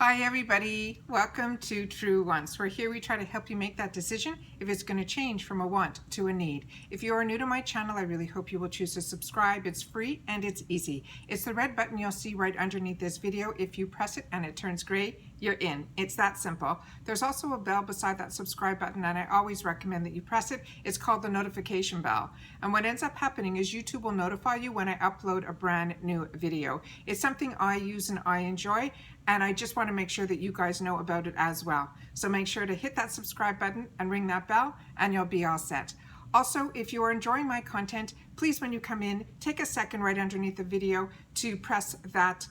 Hi everybody, welcome to True Wants, where here we try to help you make that decision if it's going to change from a want to a need. If you are new to my channel, I really hope you will choose to subscribe. It's free and it's easy. It's the red button you'll see right underneath this video. If you press it and it turns gray, you're in. It's that simple. There's also a bell beside that subscribe button and I always recommend that you press it. It's called the notification bell. And what ends up happening is YouTube will notify you when I upload a brand new video. It's something I use and I enjoy, and I just want to make sure that you guys know about it as well. So make sure to hit that subscribe button and ring that bell and you'll be all set. Also, if you are enjoying my content, please when you come in, take a second right underneath the video to press that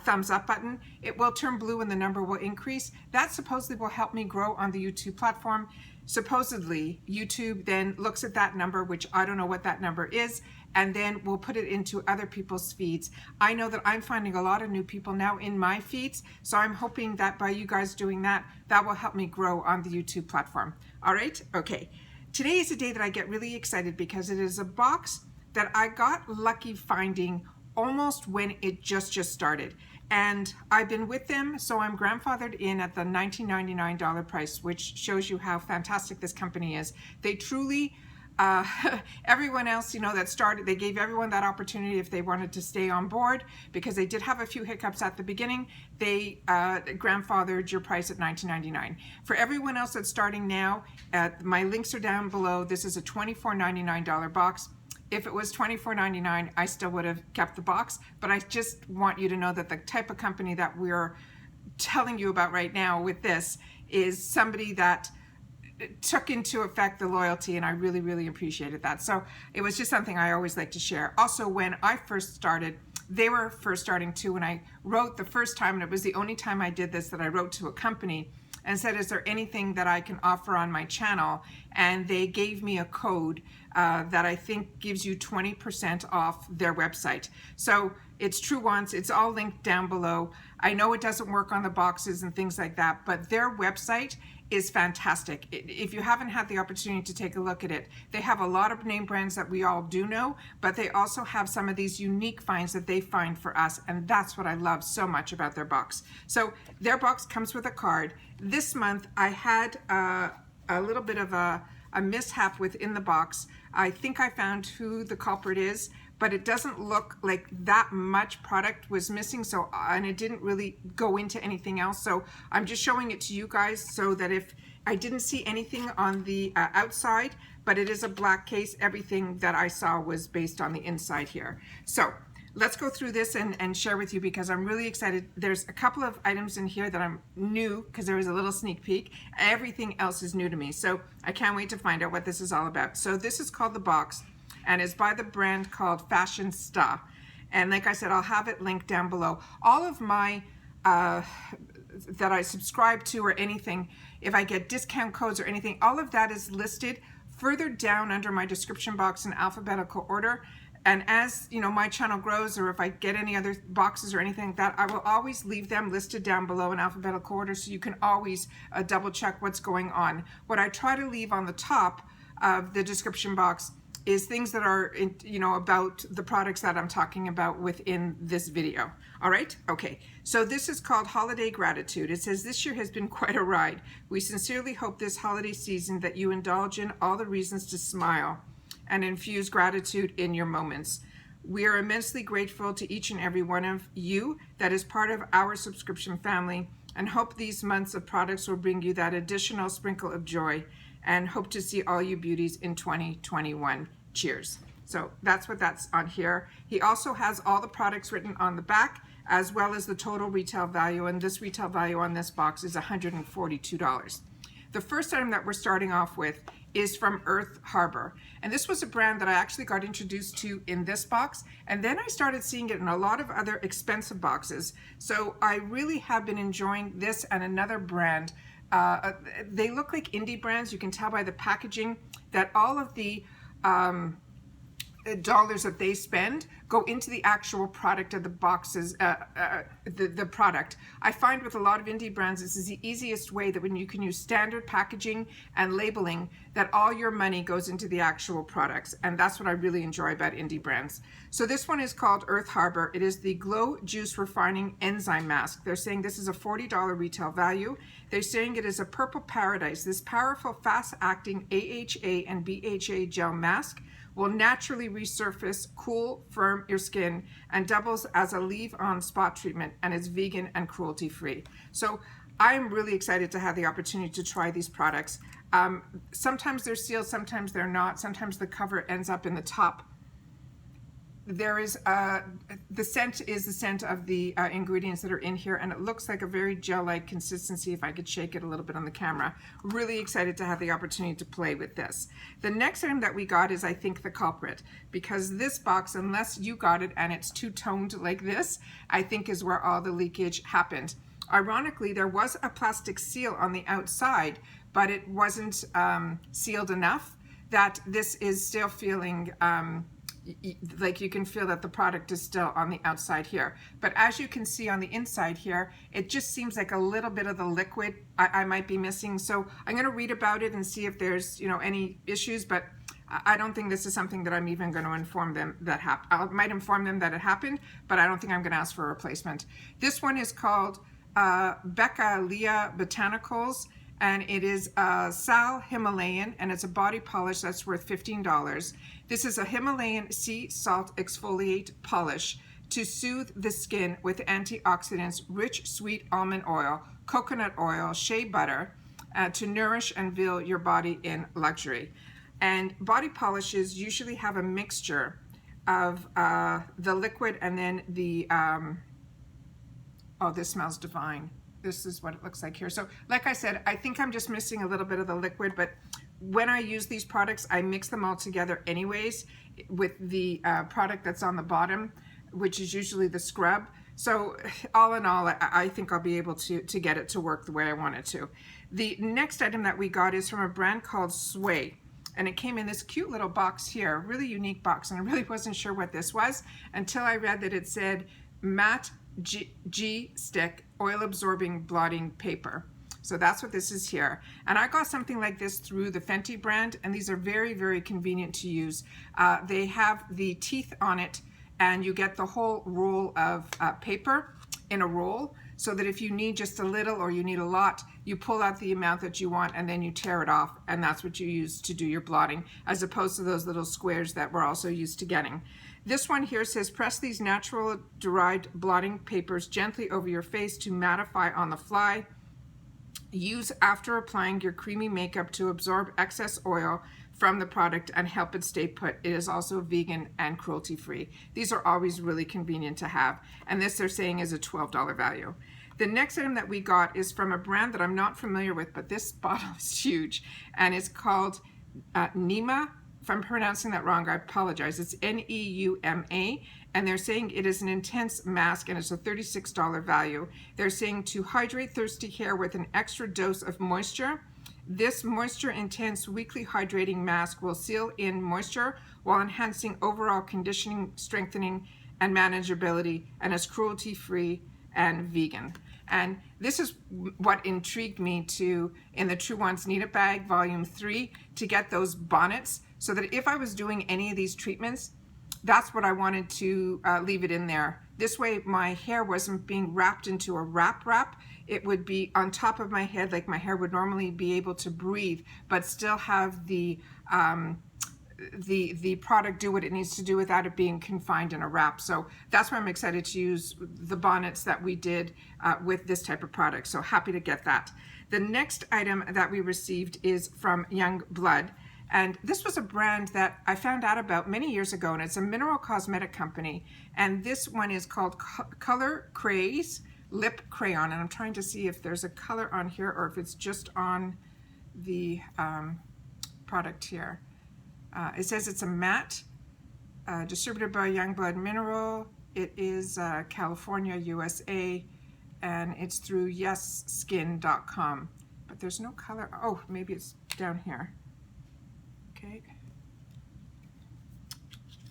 thumbs up button. It will turn blue and the number will increase. That supposedly will help me grow on the YouTube platform. Supposedly, YouTube then looks at that number, which I don't know what that number is, and then we'll put it into other people's feeds. I know that I'm finding a lot of new people now in my feeds, so I'm hoping that by you guys doing that, that will help me grow on the YouTube platform. All right? Okay. Today is a day that I get really excited because it is a box that I got lucky finding almost when it just started. And I've been with them, so I'm grandfathered in at the $19.99 price, which shows you how fantastic this company is. They truly, everyone else, that started, they gave everyone that opportunity if they wanted to stay on board, because they did have a few hiccups at the beginning. They grandfathered your price at $19.99. For everyone else that's starting now, my links are down below. This is a $24.99 box. If it was $24.99, I still would have kept the box, but I just want you to know that the type of company that we're telling you about right now with this is somebody that took into effect the loyalty, and I really, really appreciated that. So it was just something I always like to share. Also, when I first started, they were first starting too. When I wrote the first time, and it was the only time I did this, that I wrote to a company and said, is there anything that I can offer on my channel? And they gave me a code that I think gives you 20% off their website. So it's True Wants, it's all linked down below. I know it doesn't work on the boxes and things like that, but their website is fantastic. If you haven't had the opportunity to take a look at it, they have a lot of name brands that we all do know, but they also have some of these unique finds that they find for us, and that's what I love so much about their box. So their box comes with a card. This month I had a little bit of a mishap within the box. I think I found who the culprit is, but it doesn't look like that much product was missing, and it didn't really go into anything else. So I'm just showing it to you guys so that if I didn't see anything on the outside, but it is a black case, everything that I saw was based on the inside here. So let's go through this and share with you, because I'm really excited. There's a couple of items in here that I'm new, because there was a little sneak peek. Everything else is new to me, so I can't wait to find out what this is all about. So this is called The Box, and it's by the brand called Fashionsta. And like I said, I'll have it linked down below. All of my that I subscribe to or anything, if I get discount codes or anything, all of that is listed further down under my description box in alphabetical order. And as my channel grows, or if I get any other boxes or anything like that, I will always leave them listed down below in alphabetical order, so you can always double check what's going on. What I try to leave on the top of the description box is things that are, about the products that I'm talking about within this video. All right? Okay. So this is called Holiday Gratitude. It says, this year has been quite a ride. We sincerely hope this holiday season that you indulge in all the reasons to smile and infuse gratitude in your moments. We are immensely grateful to each and every one of you that is part of our subscription family, and hope these months of products will bring you that additional sprinkle of joy, and hope to see all you beauties in 2021. Cheers. So that's what that's on here. He also has all the products written on the back, as well as the total retail value, and this retail value on this box is $142. The first item that we're starting off with is from Earth Harbor, and this was a brand that I actually got introduced to in this box, and then I started seeing it in a lot of other expensive boxes. So I really have been enjoying this and another brand. They look like indie brands. You can tell by the packaging that all of the dollars that they spend go into the actual product of the boxes, the product. I find with a lot of indie brands, this is the easiest way that when you can use standard packaging and labeling, that all your money goes into the actual products. And that's what I really enjoy about indie brands. So this one is called Earth Harbor. It is the Glow Juice Refining Enzyme Mask. They're saying this is a $40 retail value. They're saying it is a purple paradise. This powerful, fast-acting AHA and BHA gel mask will naturally resurface, cool, firm your skin, and doubles as a leave-on spot treatment, and is vegan and cruelty-free. So I'm really excited to have the opportunity to try these products. Sometimes they're sealed, sometimes they're not. Sometimes the cover ends up in the top. There is the scent is the scent of the ingredients that are in here, and it looks like a very gel-like consistency. If I could shake it a little bit on the camera. Really excited to have the opportunity to play with this. The next item that we got is, I think, the culprit, because this box, unless you got it and it's two-toned like this, I think is where all the leakage happened. Ironically, there was a plastic seal on the outside, but it wasn't sealed enough that this is still feeling like you can feel that the product is still on the outside here. But as you can see on the inside here, it just seems like a little bit of the liquid I might be missing. So I'm going to read about it and see if there's, you know, any issues, but I don't think this is something that I'm even going to inform them that I might inform them that it happened, but I don't think I'm going to ask for a replacement. This one is called Becalia Botanicals, and it is Sal Himalayan, and it's a body polish that's worth $15. This is a Himalayan sea salt exfoliate polish to soothe the skin with antioxidants, rich sweet almond oil, coconut oil, shea butter, to nourish and veil your body in luxury. And body polishes usually have a mixture of the liquid and then the, oh, this smells divine. This is what it looks like here. So like I said, I think I'm just missing a little bit of the liquid, but when I use these products, I mix them all together anyways with the product that's on the bottom, which is usually the scrub. So all in all, I think I'll be able to get it to work the way I want it to. The next item that we got is from a brand called Sway, and it came in this cute little box here, really unique box, and I really wasn't sure what this was until I read that it said matte G stick oil absorbing blotting paper. So that's what this is here. And I got something like this through the Fenty brand, and these are very, very convenient to use. They have the teeth on it, and you get the whole roll of paper in a roll, so that if you need just a little or you need a lot, you pull out the amount that you want and then you tear it off, and that's what you use to do your blotting, as opposed to those little squares that we're also used to getting. This one here says, press these natural derived blotting papers gently over your face to mattify on the fly. Use after applying your creamy makeup to absorb excess oil from the product and help it stay put. It is also vegan and cruelty-free. These are always really convenient to have, and this they're saying is a $12 value. The next item that we got is from a brand that I'm not familiar with, but this bottle is huge, and it's called Neuma. If I'm pronouncing that wrong, I apologize. It's Neuma, and they're saying it is an intense mask, and it's a $36 value. They're saying to hydrate thirsty hair with an extra dose of moisture. This moisture intense weekly hydrating mask will seal in moisture while enhancing overall conditioning, strengthening, and manageability, and is cruelty-free and vegan. And this is what intrigued me to, in the True Ones Need It Bag Volume 3, to get those bonnets, so that if I was doing any of these treatments, that's what I wanted to leave it in there. This way my hair wasn't being wrapped into a wrap. It would be on top of my head, like my hair would normally be able to breathe, but still have the product do what it needs to do without it being confined in a wrap. So that's why I'm excited to use the bonnets that we did with this type of product. So happy to get that. The next item that we received is from YoungBlood. And this was a brand that I found out about many years ago, and it's a mineral cosmetic company. And this one is called Craze Lip Crayon. And I'm trying to see if there's a color on here or if it's just on the product here. It says it's a matte, distributed by YoungBlood Mineral. It is California, USA, and it's through yesskin.com. But there's no color. Oh, maybe it's down here. Okay.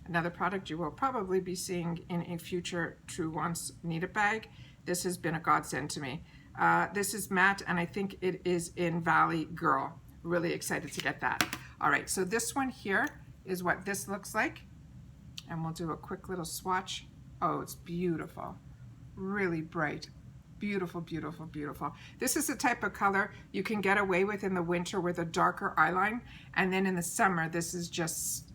Another product you will probably be seeing in a future True Wants Need It bag. This has been a godsend to me. This is matte, and I think it is in Valley Girl. Really excited to get that. All right, so this one here is what this looks like. And we'll do a quick little swatch. Oh, it's beautiful. Really bright. Beautiful, beautiful, beautiful. This is the type of color you can get away with in the winter with a darker eyeline. And then in the summer, this is just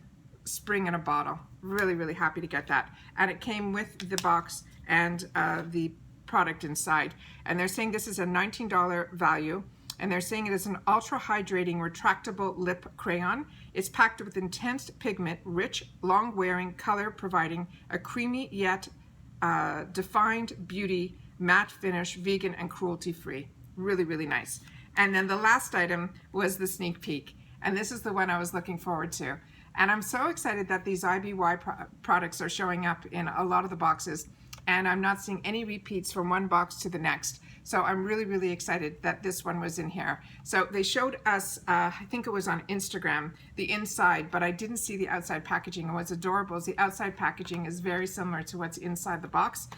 spring in a bottle. Really, really happy to get that. And it came with the box and the product inside. And they're saying this is a $19 value. And they're saying it is an ultra hydrating retractable lip crayon. It's packed with intense pigment, rich, long wearing color, providing a creamy yet defined beauty, matte finish, vegan and cruelty free. Really, really nice. And then the last item was the sneak peek. And this is the one I was looking forward to. And I'm so excited that these IBY products are showing up in a lot of the boxes. And I'm not seeing any repeats from one box to the next. So I'm really, really excited that this one was in here. So they showed us, I think it was on Instagram, the inside, but I didn't see the outside packaging. And what's adorable is the outside packaging is very similar to what's inside the box.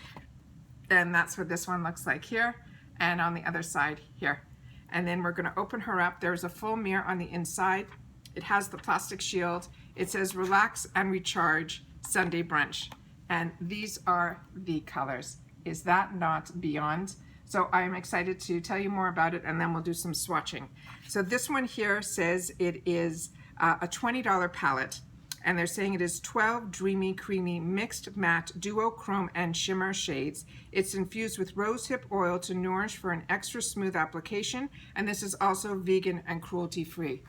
And that's what this one looks like here, and on the other side here. And then we're gonna open her up. There's a full mirror on the inside. It has the plastic shield. It says relax and recharge Sunday brunch. And these are the colors. Is that not beyond? So I'm excited to tell you more about it, and then we'll do some swatching. So this one here says it is a $20 palette, and they're saying it is 12 dreamy, creamy, mixed matte, duochrome, and shimmer shades. It's infused with rosehip oil to nourish for an extra smooth application, and this is also vegan and cruelty-free.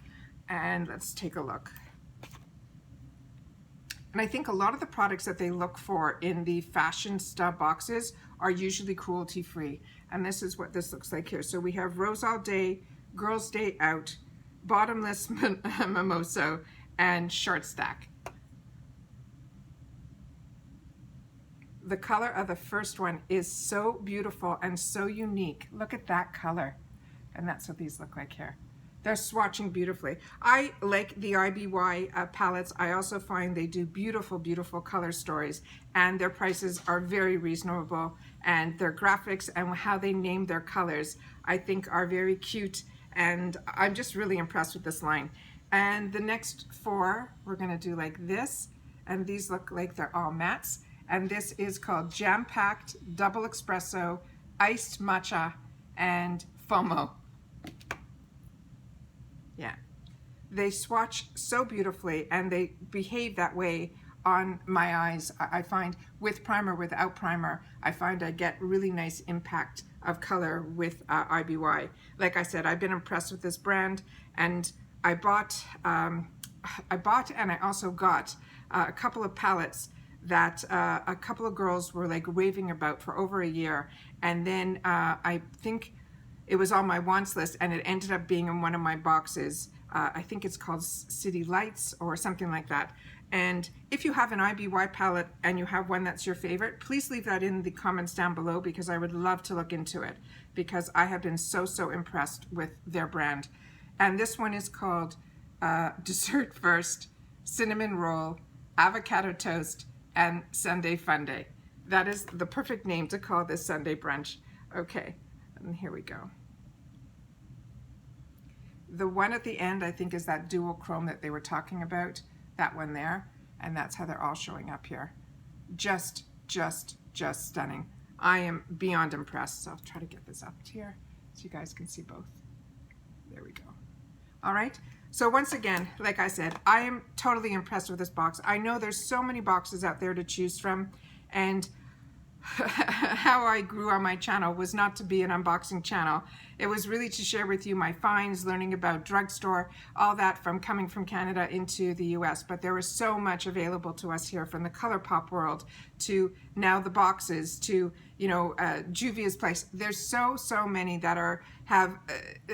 And let's take a look. And I think a lot of the products that they look for in the Fashionsta boxes are usually cruelty-free. And this is what this looks like here. So we have Rose All Day, Girls Day Out, Bottomless Mimosa, and Short Stack. The color of the first one is so beautiful and so unique. Look at that color. And that's what these look like here. They're swatching beautifully. I like the IBY palettes. I also find they do beautiful, beautiful color stories, and their prices are very reasonable, and their graphics and how they name their colors I think are very cute, and I'm just really impressed with this line. And the next four, we're gonna do like this, and these look like they're all mattes, and this is called Jam Packed, Double Espresso, Iced Matcha, and FOMO. Yeah, they swatch so beautifully, and they behave that way on my eyes. I find with primer, without primer, I find I get really nice impact of color with IBY. Like I said, I've been impressed with this brand, and I bought and I also got a couple of palettes that a couple of girls were like raving about for over a year, and then I think it was on my wants list, and it ended up being in one of my boxes. I think it's called City Lights or something like that. And if you have an IBY palette and you have one that's your favorite, please leave that in the comments down below, because I would love to look into it, because I have been so, so impressed with their brand. And this one is called Dessert First, Cinnamon Roll, Avocado Toast, and Sunday Fun Day. That is the perfect name to call this Sunday brunch. Okay, and here we go. The one at the end, I think, is that duochrome that they were talking about, that one there, and that's how they're all showing up here. Just stunning. I am beyond impressed. So I'll try to get this up here so you guys can see both. There we go. All right. So once again, like I said, I am totally impressed with this box. I know there's so many boxes out there to choose from, and how I grew on my channel was not to be an unboxing channel. It was really to share with you my finds, learning about Drugstore, all that from coming from Canada into the US. But there was so much available to us here, from the ColourPop world to now the boxes to, you know, Juvia's Place. There's so many that have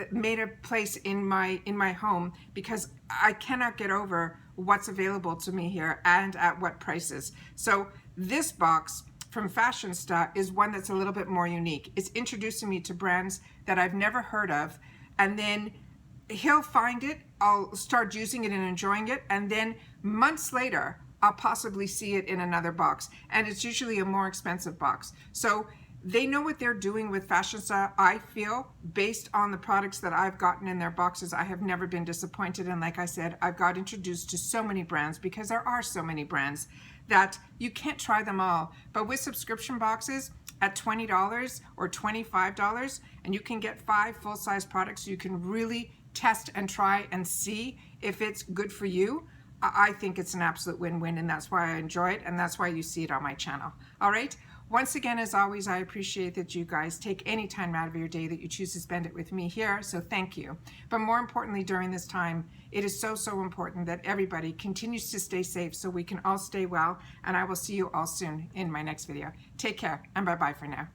made a place in my home, because I cannot get over what's available to me here and at what prices. So this box from Fashionsta is one that's a little bit more unique. It's introducing me to brands that I've never heard of, and then he'll find it, I'll start using it and enjoying it, and then months later, I'll possibly see it in another box, and it's usually a more expensive box. So they know what they're doing with Fashionsta. I feel, based on the products that I've gotten in their boxes, I have never been disappointed. And like I said, I've got introduced to so many brands, because there are so many brands that you can't try them all. But with subscription boxes at $20 or $25, and you can get 5 full-size products, you can really test and try and see if it's good for you. I think it's an absolute win-win, and that's why I enjoy it, and that's why you see it on my channel. All right? Once again, as always, I appreciate that you guys take any time out of your day that you choose to spend it with me here, so thank you. But more importantly, during this time, it is so, so important that everybody continues to stay safe so we can all stay well, and I will see you all soon in my next video. Take care, and bye-bye for now.